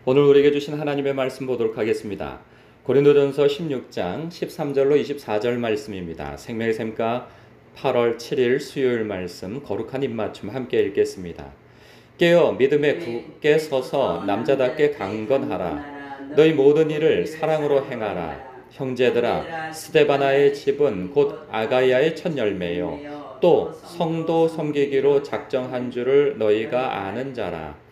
오늘 우리에게 주신 하나님의 말씀 보도록 하겠습니다. 고린도전서 16장 13절로 24절 말씀입니다. 생명의 샘가 8월 7일 수요일 말씀 거룩한 입맞춤 함께 읽겠습니다. 깨어 믿음에 굳게 서서 남자답게 강건하라. 너희 모든 일을 사랑으로 행하라. 형제들아, 스데바나의 집은 곧 아가이아의 첫 열매요. 또 성도 섬기기로 작정한 줄을 너희가 아는 자라.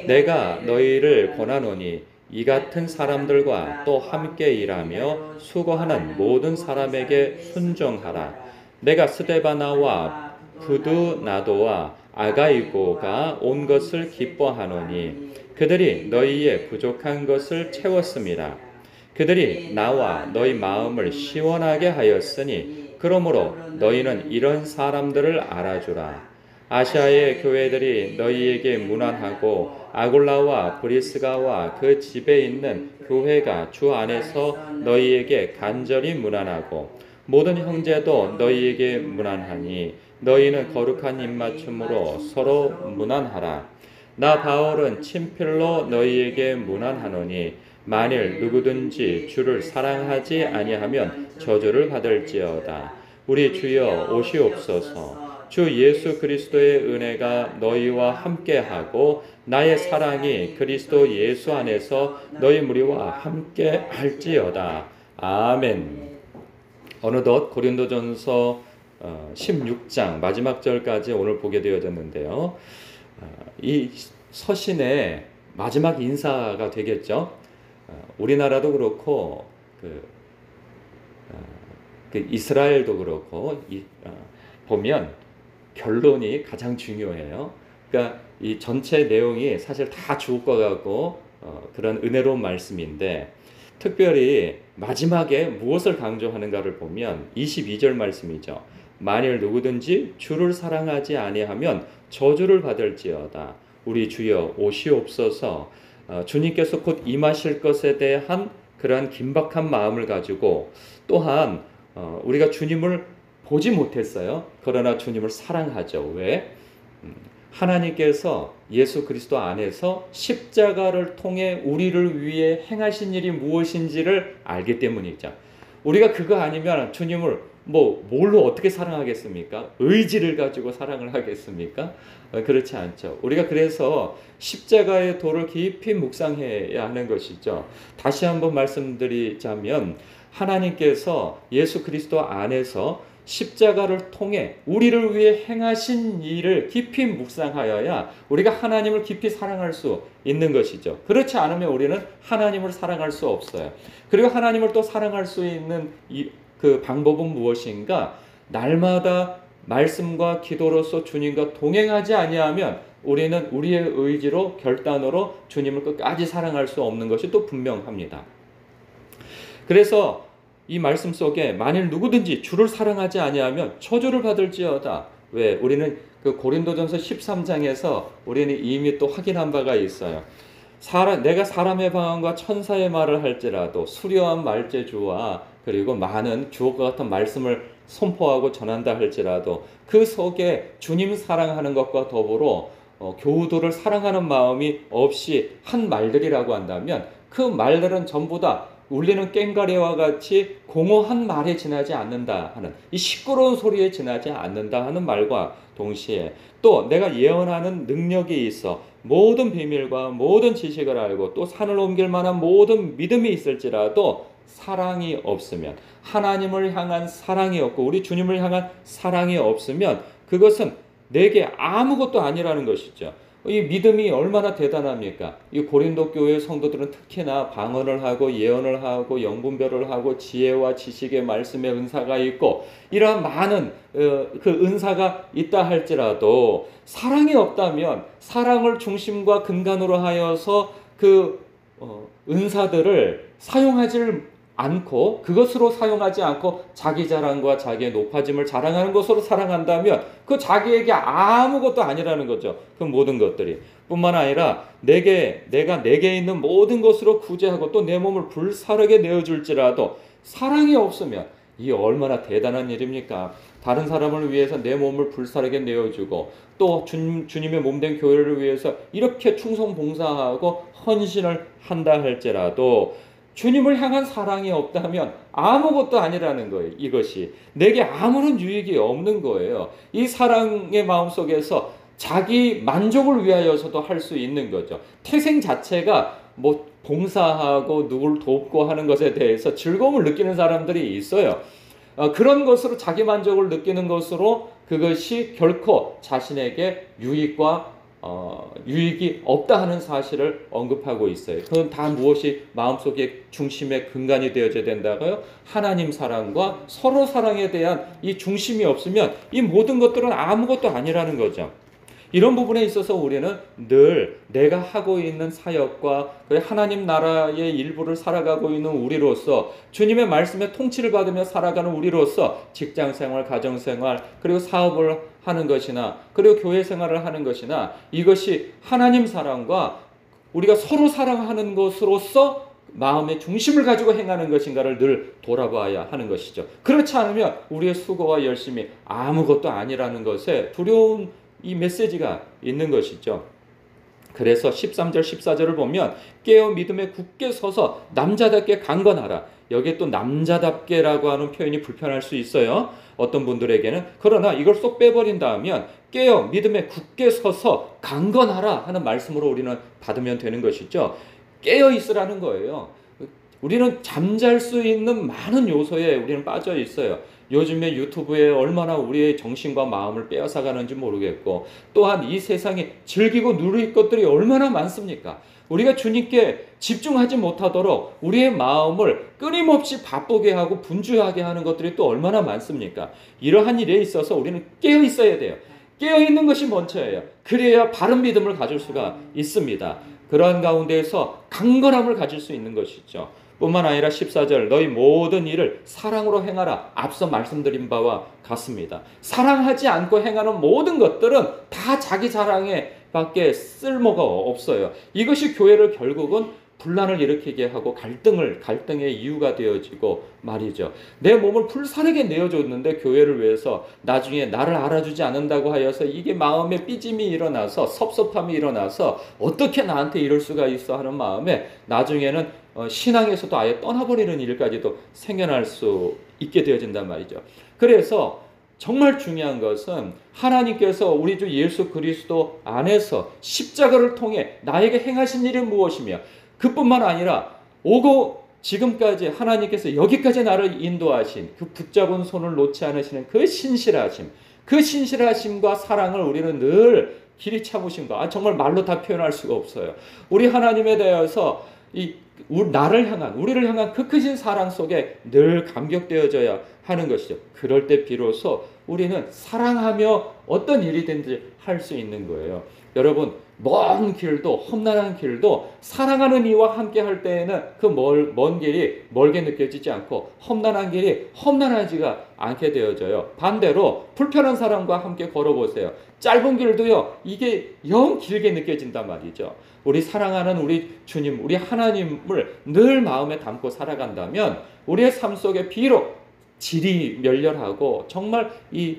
내가 너희를 권하노니 이 같은 사람들과 또 함께 일하며 수고하는 모든 사람에게 순종하라. 내가 스데바나와 부두나도와 아가이고가 온 것을 기뻐하노니 그들이 너희의 부족한 것을 채웠음이라. 그들이 나와 너희 마음을 시원하게 하였으니 그러므로 너희는 이런 사람들을 알아주라. 아시아의 교회들이 너희에게 문안하고 아굴라와 브리스가와 그 집에 있는 교회가 주 안에서 너희에게 간절히 문안하고 모든 형제도 너희에게 문안하니 너희는 거룩한 입맞춤으로 서로 문안하라. 나 바울은 친필로 너희에게 문안하노니 만일 누구든지 주를 사랑하지 아니하면 저주를 받을지어다. 우리 주여 오시옵소서. 주 예수 그리스도의 은혜가 너희와 함께하고 나의 사랑이 그리스도 예수 안에서 너희 무리와 함께 할지어다. 아멘. 어느덧 고린도전서 16장 마지막 절까지 오늘 보게 되어졌는데요. 이 서신의 마지막 인사가 되겠죠. 우리나라도 그렇고 이스라엘도 그렇고 보면 결론이 가장 중요해요. 그러니까 이 전체 내용이 사실 다 주옥 과 같고 그런 은혜로운 말씀인데 특별히 마지막에 무엇을 강조하는가를 보면 22절 말씀이죠. 만일 누구든지 주를 사랑하지 아니하면 저주를 받을지어다. 우리 주여 오시옵소서. 주님께서 곧 임하실 것에 대한 그러한 긴박한 마음을 가지고 또한 우리가 주님을 보지 못했어요. 그러나 주님을 사랑하죠. 왜? 하나님께서 예수 그리스도 안에서 십자가를 통해 우리를 위해 행하신 일이 무엇인지를 알기 때문이죠. 우리가 그거 아니면 주님을 뭘로 어떻게 사랑하겠습니까? 의지를 가지고 사랑을 하겠습니까? 그렇지 않죠. 우리가 그래서 십자가의 도를 깊이 묵상해야 하는 것이죠. 다시 한번 말씀드리자면 하나님께서 예수 그리스도 안에서 십자가를 통해 우리를 위해 행하신 일을 깊이 묵상하여야 우리가 하나님을 깊이 사랑할 수 있는 것이죠. 그렇지 않으면 우리는 하나님을 사랑할 수 없어요. 그리고 하나님을 또 사랑할 수 있는 그 방법은 무엇인가? 날마다 말씀과 기도로서 주님과 동행하지 아니하면 우리는 우리의 의지로 결단으로 주님을 끝까지 사랑할 수 없는 것이 또 분명합니다. 그래서 이 말씀 속에 만일 누구든지 주를 사랑하지 아니하면 저주를 받을지어다. 왜? 우리는 그 고린도전서 13장에서 우리는 이미 또 확인한 바가 있어요. 내가 사람의 방언과 천사의 말을 할지라도 수려한 말재주와 그리고 많은 주옥과 같은 말씀을 선포하고 전한다 할지라도 그 속에 주님 사랑하는 것과 더불어 교우들을 사랑하는 마음이 없이 한 말들이라고 한다면 그 말들은 전부 다 울리는 꽹과리와 같이 공허한 말에 지나지 않는다 하는 이 시끄러운 소리에 지나지 않는다 하는 말과 동시에 또 내가 예언하는 능력이 있어 모든 비밀과 모든 지식을 알고 또 산을 옮길 만한 모든 믿음이 있을지라도 사랑이 없으면 하나님을 향한 사랑이 없고 우리 주님을 향한 사랑이 없으면 그것은 내게 아무것도 아니라는 것이죠. 이 믿음이 얼마나 대단합니까? 이 고린도 교회 성도들은 특히나 방언을 하고 예언을 하고 영분별을 하고 지혜와 지식의 말씀의 은사가 있고 이러한 많은 그 은사가 있다 할지라도 사랑이 없다면 사랑을 중심과 근간으로 하여서 그 은사들을 사용하지를 않고 그것으로 사용하지 않고 자기 자랑과 자기의 높아짐을 자랑하는 것으로 사랑한다면 그 자기에게 아무것도 아니라는 거죠. 그 모든 것들이 뿐만 아니라 내가 내게 있는 모든 것으로 구제하고 또 내 몸을 불사르게 내어줄지라도 사랑이 없으면 이게 얼마나 대단한 일입니까? 다른 사람을 위해서 내 몸을 불사르게 내어주고 또 주님의 몸된 교회를 위해서 이렇게 충성봉사하고 헌신을 한다 할지라도 주님을 향한 사랑이 없다면 아무것도 아니라는 거예요. 이것이 내게 아무런 유익이 없는 거예요. 이 사랑의 마음 속에서 자기 만족을 위하여서도 할 수 있는 거죠. 태생 자체가 뭐 봉사하고 누굴 돕고 하는 것에 대해서 즐거움을 느끼는 사람들이 있어요. 그런 것으로 자기 만족을 느끼는 것으로 그것이 결코 자신에게 유익이 없다 하는 사실을 언급하고 있어요. 그건 다 무엇이 마음속의 중심의 근간이 되어져야 된다고요? 하나님 사랑과 서로 사랑에 대한 이 중심이 없으면 이 모든 것들은 아무것도 아니라는 거죠. 이런 부분에 있어서 우리는 늘 내가 하고 있는 사역과 하나님 나라의 일부를 살아가고 있는 우리로서 주님의 말씀에 통치를 받으며 살아가는 우리로서 직장생활, 가정생활, 그리고 사업을 하는 것이나 그리고 교회 생활을 하는 것이나 이것이 하나님 사랑과 우리가 서로 사랑하는 것으로서 마음의 중심을 가지고 행하는 것인가를 늘 돌아봐야 하는 것이죠. 그렇지 않으면 우리의 수고와 열심이 아무것도 아니라는 것에 두려운 이 메시지가 있는 것이죠. 그래서 13절 14절을 보면 깨어 믿음에 굳게 서서 남자답게 강건하라. 여기에 또 남자답게라고 하는 표현이 불편할 수 있어요. 어떤 분들에게는. 그러나 이걸 쏙 빼버린다면 깨어 믿음에 굳게 서서 강건하라 하는 말씀으로 우리는 받으면 되는 것이죠. 깨어 있으라는 거예요. 우리는 잠잘 수 있는 많은 요소에 우리는 빠져 있어요. 요즘에 유튜브에 얼마나 우리의 정신과 마음을 빼앗아가는지 모르겠고 또한 이 세상에 즐기고 누릴 것들이 얼마나 많습니까? 우리가 주님께 집중하지 못하도록 우리의 마음을 끊임없이 바쁘게 하고 분주하게 하는 것들이 또 얼마나 많습니까? 이러한 일에 있어서 우리는 깨어 있어야 돼요. 깨어 있는 것이 먼저예요. 그래야 바른 믿음을 가질 수가 있습니다. 그러한 가운데에서 강건함을 가질 수 있는 것이죠. 뿐만 아니라 14절 너희 모든 일을 사랑으로 행하라. 앞서 말씀드린 바와 같습니다. 사랑하지 않고 행하는 모든 것들은 다 자기 자랑에 밖에 쓸모가 없어요. 이것이 교회를 결국은 분란을 일으키게 하고 갈등의 이유가 되어지고 말이죠. 내 몸을 불사르게 내어줬는데 교회를 위해서 나중에 나를 알아주지 않는다고 하여서 이게 마음에 삐짐이 일어나서 섭섭함이 일어나서 어떻게 나한테 이럴 수가 있어 하는 마음에 나중에는 신앙에서도 아예 떠나버리는 일까지도 생겨날 수 있게 되어진단 말이죠. 그래서 정말 중요한 것은 하나님께서 우리 주 예수 그리스도 안에서 십자가를 통해 나에게 행하신 일이 무엇이며 그뿐만 아니라 오고 지금까지 하나님께서 여기까지 나를 인도하신 그 붙잡은 손을 놓지 않으시는 그 신실하심과 사랑을 우리는 늘 길이 참으신가 정말 말로 다 표현할 수가 없어요. 우리 하나님에 대해서 우리를 향한 그 크신 사랑 속에 늘 감격되어져야 하는 것이죠. 그럴 때 비로소 우리는 사랑하며 어떤 일이든지 할 수 있는 거예요. 여러분 먼 길도 험난한 길도 사랑하는 이와 함께 할 때에는 그 먼 길이 멀게 느껴지지 않고 험난한 길이 험난하지가 않게 되어져요. 반대로 불편한 사람과 함께 걸어보세요. 짧은 길도요 이게 영 길게 느껴진단 말이죠. 우리 사랑하는 우리 주님 우리 하나님을 늘 마음에 담고 살아간다면 우리의 삶 속에 비록 질이 멸렬하고 정말 이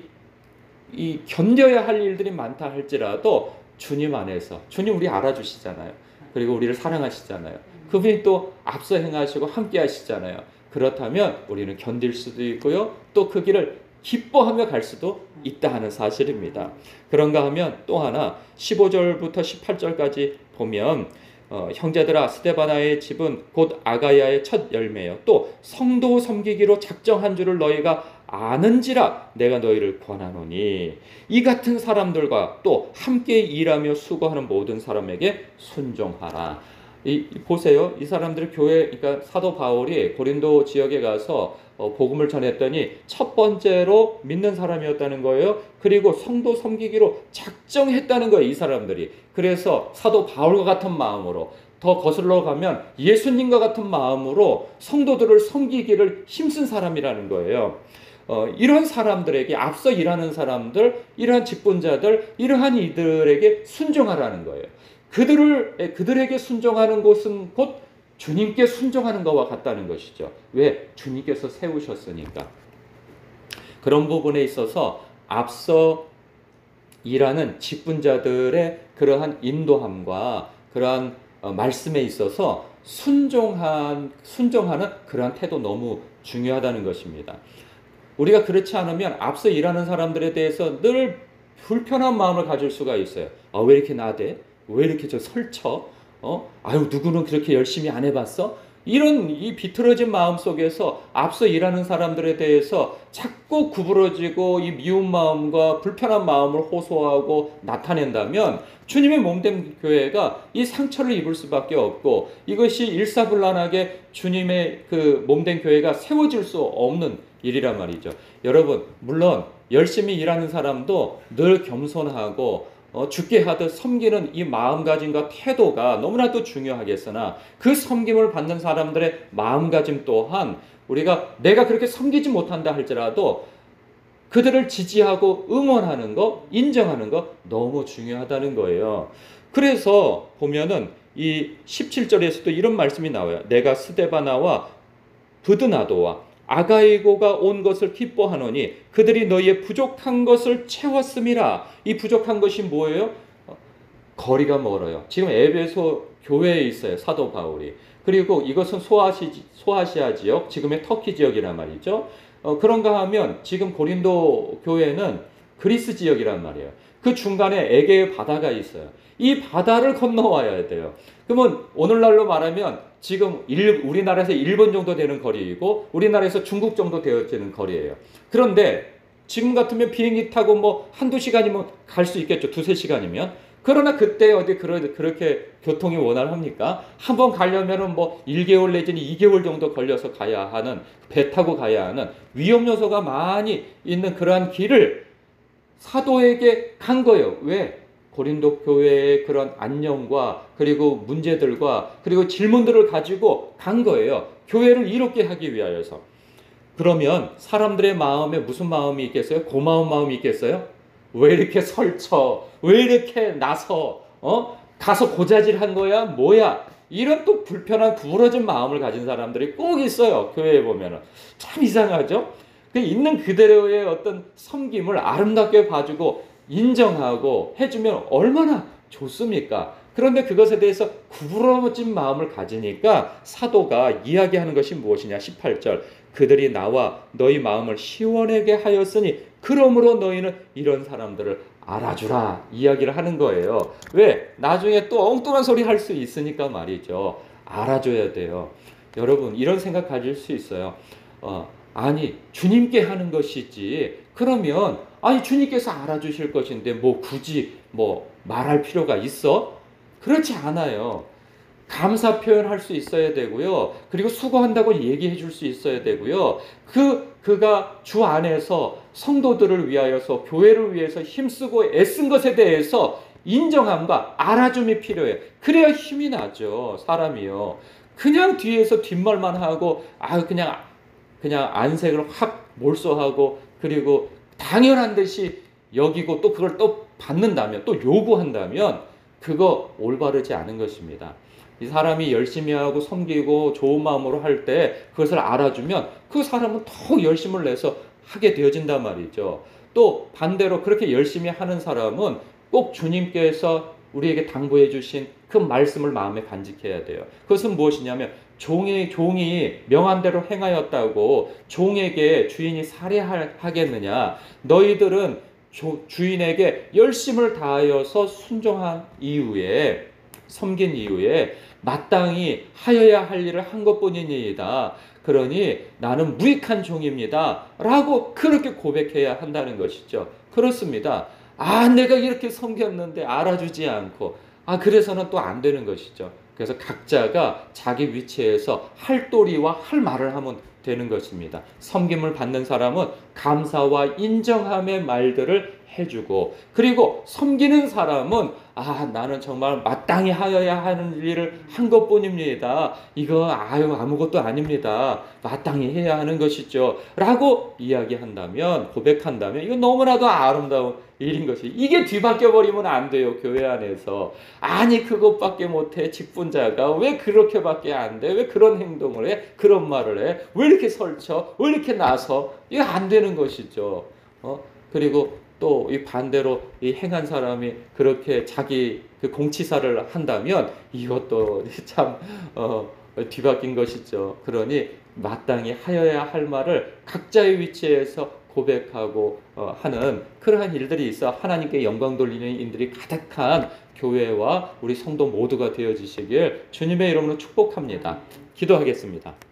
견뎌야 할 일들이 많다 할지라도 주님 안에서 주님 우리 알아주시잖아요. 그리고 우리를 사랑하시잖아요. 그분이 또 앞서 행하시고 함께 하시잖아요. 그렇다면 우리는 견딜 수도 있고요. 또 그 길을 기뻐하며 갈 수도 있다 하는 사실입니다. 그런가 하면 또 하나 15절부터 18절까지 보면 형제들아 스데바나의 집은 곧 아가야의 첫 열매요. 또 성도 섬기기로 작정한 줄을 너희가 아는지라 내가 너희를 권하노니 이 같은 사람들과 또 함께 일하며 수고하는 모든 사람에게 순종하라. 보세요. 이 사람들 교회 그러니까 사도 바울이 고린도 지역에 가서 복음을 전했더니 첫 번째로 믿는 사람이었다는 거예요. 그리고 성도 섬기기로 작정했다는 거예요. 이 사람들이. 그래서 사도 바울과 같은 마음으로 더 거슬러 가면 예수님과 같은 마음으로 성도들을 섬기기를 힘쓴 사람이라는 거예요. 이런 사람들에게 앞서 일하는 사람들, 이러한 직분자들, 이러한 이들에게 순종하라는 거예요. 그들에게 순종하는 것은 곧 주님께 순종하는 것과 같다는 것이죠. 왜? 주님께서 세우셨으니까. 그런 부분에 있어서 앞서 일하는 직분자들의 그러한 인도함과 그러한 말씀에 있어서 순종하는 그러한 태도 너무 중요하다는 것입니다. 우리가 그렇지 않으면 앞서 일하는 사람들에 대해서 늘 불편한 마음을 가질 수가 있어요. 아, 왜 이렇게 나대? 왜 이렇게 저 설쳐? 아유, 누구는 그렇게 열심히 안 해봤어? 이런 이 비틀어진 마음 속에서 앞서 일하는 사람들에 대해서 자꾸 구부러지고 이 미운 마음과 불편한 마음을 호소하고 나타낸다면 주님의 몸된 교회가 이 상처를 입을 수밖에 없고 이것이 일사불란하게 주님의 그 몸된 교회가 세워질 수 없는 일이란 말이죠. 여러분, 물론 열심히 일하는 사람도 늘 겸손하고 죽게 하듯 섬기는 이 마음가짐과 태도가 너무나도 중요하겠으나 그 섬김을 받는 사람들의 마음가짐 또한 우리가 내가 그렇게 섬기지 못한다 할지라도 그들을 지지하고 응원하는 거, 인정하는 거 너무 중요하다는 거예요. 그래서 보면은 이 17절에서도 이런 말씀이 나와요. 내가 스데바나와 브드나도와 아가이고가 온 것을 기뻐하노니 그들이 너희의 부족한 것을 채웠음이라. 이 부족한 것이 뭐예요? 거리가 멀어요. 지금 에베소 교회에 있어요. 사도 바울이. 그리고 이것은 소아시아 지역, 지금의 터키 지역이란 말이죠. 그런가 하면 지금 고린도 교회는 그리스 지역이란 말이에요. 그 중간에 에게의 바다가 있어요. 이 바다를 건너와야 돼요. 그러면 오늘날로 말하면 지금 우리나라에서 일본 정도 되는 거리이고 우리나라에서 중국 정도 되어지는 거리예요. 그런데 지금 같으면 비행기 타고 뭐 한두 시간이면 갈 수 있겠죠. 두세 시간이면. 그러나 그때 어디 그렇게 교통이 원활합니까? 한번 가려면은 뭐 1개월 내지는 2개월 정도 걸려서 가야 하는, 배 타고 가야 하는 위험 요소가 많이 있는 그러한 길을 사도에게 간 거예요. 왜? 고린도 교회의 그런 안녕과 그리고 문제들과 그리고 질문들을 가지고 간 거예요. 교회를 이롭게 하기 위하여서. 그러면 사람들의 마음에 무슨 마음이 있겠어요? 고마운 마음이 있겠어요? 왜 이렇게 설쳐? 왜 이렇게 나서? 가서 고자질한 거야? 뭐야? 이런 또 불편한 구부러진 마음을 가진 사람들이 꼭 있어요. 교회에 보면은. 참 이상하죠? 있는 그대로의 어떤 섬김을 아름답게 봐주고 인정하고 해주면 얼마나 좋습니까? 그런데 그것에 대해서 구부러진 마음을 가지니까 사도가 이야기하는 것이 무엇이냐? 18절. 그들이 나와 너희 마음을 시원하게 하였으니 그러므로 너희는 이런 사람들을 알아주라 이야기를 하는 거예요. 왜? 나중에 또 엉뚱한 소리 할 수 있으니까 말이죠. 알아줘야 돼요. 여러분 이런 생각 가질 수 있어요. 아니 주님께 하는 것이지 그러면 아니 주님께서 알아주실 것인데 뭐 굳이 뭐 말할 필요가 있어? 그렇지 않아요. 감사 표현할 수 있어야 되고요. 그리고 수고한다고 얘기해 줄 수 있어야 되고요. 그가 주 안에서 성도들을 위하여서 교회를 위해서 힘쓰고 애쓴 것에 대해서 인정함과 알아줌이 필요해요. 그래야 힘이 나죠. 사람이요. 그냥 뒤에서 뒷말만 하고 그냥 안색을 확 몰수하고 그리고 당연한 듯이 여기고 또 그걸 또 받는다면 또 요구한다면 그거 올바르지 않은 것입니다. 이 사람이 열심히 하고 섬기고 좋은 마음으로 할 때 그것을 알아주면 그 사람은 더 열심을 내서 하게 되어진단 말이죠. 또 반대로 그렇게 열심히 하는 사람은 꼭 주님께서 우리에게 당부해 주신 그 말씀을 마음에 간직해야 돼요. 그것은 무엇이냐면 종이 명한 대로 행하였다고 종에게 주인이 살해하겠느냐? 너희들은 주인에게 열심을 다하여서 순종한 이후에 섬긴 이후에 마땅히 하여야 할 일을 한 것뿐이니이다. 그러니 나는 무익한 종입니다. 라고 그렇게 고백해야 한다는 것이죠. 그렇습니다. 내가 이렇게 섬겼는데 알아주지 않고 그래서는 또 안 되는 것이죠. 그래서 각자가 자기 위치에서 할 도리와 할 말을 하면 되는 것입니다. 섬김을 받는 사람은 감사와 인정함의 말들을 해주고 그리고 섬기는 사람은 나는 정말 마땅히 하여야 하는 일을 한 것뿐입니다. 이거 아무것도 아닙니다. 마땅히 해야 하는 것이죠. 라고 이야기한다면 고백한다면 이건 너무나도 아름다운 일인 것이. 이게 뒤바뀌어 버리면 안 돼요, 교회 안에서. 아니 그것밖에 못해 직분자가 왜 그렇게밖에 안 돼? 왜 그런 행동을 해? 그런 말을 해? 왜 이렇게 설쳐? 왜 이렇게 나서? 이거 안 되는 것이죠. 그리고 또 이 반대로 이 행한 사람이 그렇게 자기 그 공치사를 한다면 이것도 참 뒤바뀐 것이죠. 그러니 마땅히 하여야 할 말을 각자의 위치에서 고백하고 하는 그러한 일들이 있어 하나님께 영광 돌리는 일들이 가득한 교회와 우리 성도 모두가 되어지시길 주님의 이름으로 축복합니다. 기도하겠습니다.